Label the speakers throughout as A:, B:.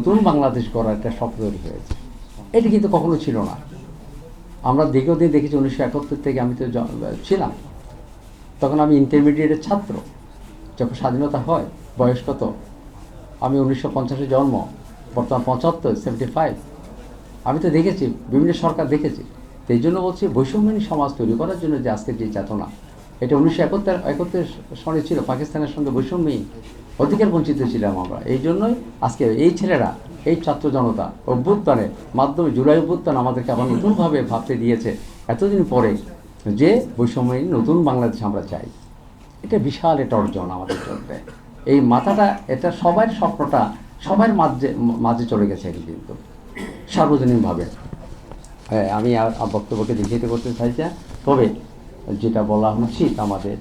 A: নতুন বাংলাদেশ গড়ার একটা স্বপ্ন তৈরি হয়েছে। এটি কিন্তু কখনো ছিল না। আমরা দীর্ঘদিন দেখেছি 1971 থেকে আমি তো ছিলাম, তখন আমি ইন্টারমিডিয়েটের ছাত্র। যখন স্বাধীনতা হয় বয়স কত? আমি 1950-এ জন্ম, বর্তমান 75, 75। আমি তো দেখেছি বিভিন্ন সরকার দেখেছি। তো এই জন্য বলছি বৈষম্যহীন সমাজ তৈরি করার জন্য যে আজকের যে চেতনা, এটা 1971 সনে ছিল। পাকিস্তানের সঙ্গে বৈষম্যহীন অধিকার বঞ্চিত ছিলাম আমরা। এই জন্যই আজকে এই ছেলেরা, এই ছাত্র জনতা অভ্যুত্থানের মাধ্যমে, জুলাই অভ্যুত্থান আমাদেরকে আবার নতুনভাবে ভাবতে দিয়েছে এতদিন পরে, যে বৈষম্যহীন নতুন বাংলাদেশ আমরা চাই। এটা বিশাল একটা অর্জন আমাদের জন্য। এই মাথাটা, এটা সবার স্বপ্নটা সবার মাঝে চলে গেছে কিন্তু সার্বজনীনভাবে। আমি আর বক্তব্যকে দীর্ঘায়িত করতে চাইছি না, তবে যেটা বলা উচিত আমাদের,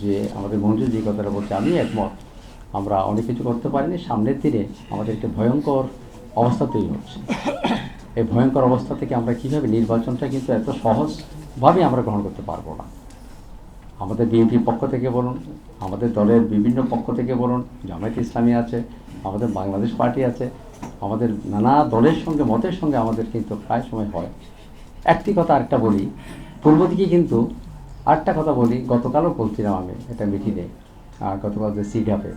A: যে আমাদের মঞ্জুর যে কথাটা বলছে আমি একমত। আমরা অনেক কিছু করতে পারিনি, সামনের দিনে আমাদের একটা ভয়ঙ্কর অবস্থা তৈরি হচ্ছে। এই ভয়ঙ্কর অবস্থা থেকে আমরা কীভাবে, নির্বাচনটা কিন্তু এত সহজভাবে আমরা গ্রহণ করতে পারবো না। আমাদের বিএনপির পক্ষ থেকে বলুন, আমাদের দলের বিভিন্ন পক্ষ থেকে বলুন, জামায়াতে ইসলামী আছে, আমাদের বাংলাদেশ পার্টি আছে, আমাদের নানা দলের সঙ্গে, মতের সঙ্গে আমাদের কিন্তু প্রায় সময় হয়। একটি কথা আরেকটা বলি, পূর্ব দিকে কিন্তু আরেকটা কথা বলি, গতকালও বলছিলাম আমি এটা মিটিংয়ে, গতকাল যে সিডাপে,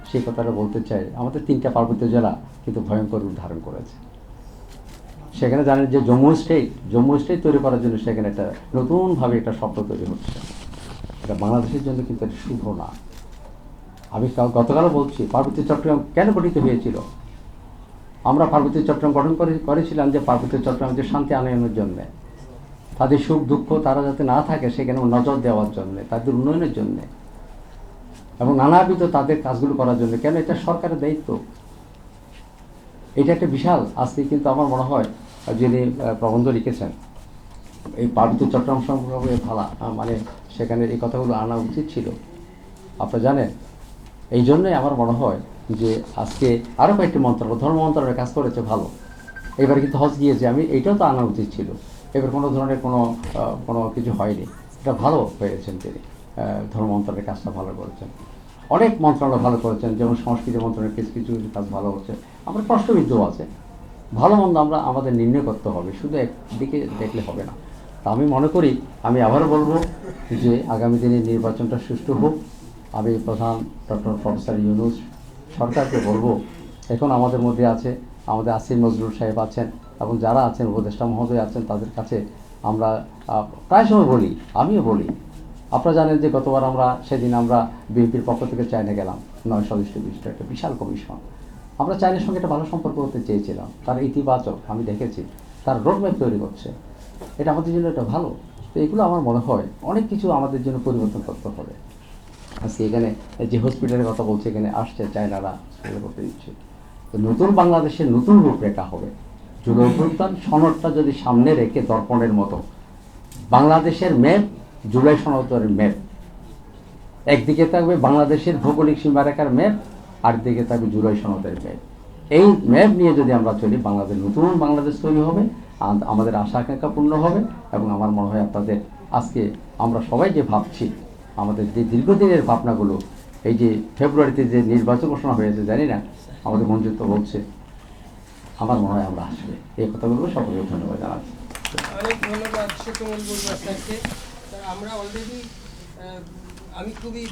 A: সেই কথাটা বলতে চাই। আমাদের 3টা পার্বত্য জেলা কিন্তু ভয়ঙ্কর রূপ ধারণ করেছে। সেখানে জানেন যে জম্মু স্টেট তৈরি করার জন্য সেখানে একটা নতুনভাবে একটা স্বপ্ন তৈরি হচ্ছে। এটা বাংলাদেশের জন্য কিন্তু এটা শুভ না। আমি গতকালও বলছি, পার্বত্য চট্টগ্রাম কেন গঠিত হয়েছিল? আমরা পার্বত্য চট্টগ্রাম গঠন করেছিলাম যে পার্বত্য চট্টগ্রামের শান্তি আনয়নের জন্যে, তাদের সুখ দুঃখ তারা যাতে না থাকে সেখানে নজর দেওয়ার জন্যে, তাদের উন্নয়নের জন্যে, এবং নানাবিধ তাদের কাজগুলো করার জন্য। কেন? এটা সরকারের দায়িত্ব। এটা একটা বিশাল, আজকে কিন্তু আমার মনে হয় যিনি প্রবন্ধ লিখেছেন এই পার্বত্য চট্টগ্রাম সম্পর্কে মানে সেখানে এই কথাগুলো আনা উচিত ছিল। আপনারা জানেন, এই জন্যই আমার মনে হয় যে আজকে আরও কয়েকটি মন্ত্রণালয়, ধর্ম মন্ত্রণালয় কাজ করেছে ভালো। এবার কিন্তু হজ গিয়েছে, এইটাও তো আনা উচিত ছিল। এবার কোনো ধরনের কোনো কিছু হয়নি, এটা ভালো হয়েছেন তিনি, ধর্ম মন্ত্রণালয়ের কাজটা ভালো করেছেন। অনেক মন্ত্রণালয় ভালো করেছেন, যেমন সংস্কৃতি মন্ত্রণালয়ের কিছু কাজ ভালো হচ্ছে। আমরা প্রশ্নবিদ্ধও আছে, ভালো মন্দ আমরা আমাদের নির্ণয় করতে হবে, শুধু একদিকে দেখলে হবে না। তা আমি মনে করি, আমি আবারও বলবো যে আগামী দিনে নির্বাচনটা সুষ্ঠু হোক। আমি প্রধান ডক্টর প্রফেসর ইউনূস সরকারকে বলবো, এখন আমাদের মধ্যে আছে, আমাদের আসিফ নজরুল সাহেব আছেন, এবং যারা আছেন উপদেষ্টা মহোদয় আছেন, তাদের কাছে আমরা প্রায় সময় বলি, আমিও বলি। আপনারা জানেন যে গতবার সেদিন আমরা বিএনপির পক্ষ থেকে চায়না গেলাম, 9 সদস্য বিশিষ্ট একটা বিশাল কমিশন। আমরা চায়নার সঙ্গে একটা ভালো সম্পর্ক করতে চেয়েছিলাম, তার ইতিবাচক আমি দেখেছি, তার রোডম্যাপ তৈরি করছে, এটা আমাদের জন্য একটা ভালো। তো এগুলো আমার মনে হয় অনেক কিছু আমাদের জন্য পরিবর্তন করতে হবে। আজকে এখানে যে হসপিটালের কথা বলছে, এখানে আসছে চায়নারা করতে দিচ্ছে। তো নতুন বাংলাদেশের নতুন রূপরেখা হবে। জুলাই অভ্যুত্থান সনদটা যদি সামনে রেখে দর্পণের মতো বাংলাদেশের ম্যাপ, জুলাই সনদের ম্যাপ, একদিকে থাকবে বাংলাদেশের ভৌগোলিক সীমারেখার ম্যাপ, আরেকদিকে থাকবে জুলাই সনদের ম্যাপ। এই ম্যাপ নিয়ে যদি আমরা চলি, বাংলাদেশ নতুন বাংলাদেশ তৈরি হবে, আমাদের আশা আকাঙ্ক্ষা পূর্ণ হবে। এবং আমার মনে হয় আপনাদের আজকে আমরা সবাই যে ভাবছি, আমাদের যে দীর্ঘদিনের ভাবনাগুলো, এই যে ফেব্রুয়ারিতে যে নির্বাচন ঘোষণা হয়েছে, জানি না আমাদের মঞ্জুর তো বলছে, আমার মনে হয় আমরা আসবে এই কথাগুলো সকলকে ধন্যবাদ জানাচ্ছি।
B: অনেক ধন্যবাদ সুকমল বলবো আপনাকে। আমরা অলরেডি আমি খুবই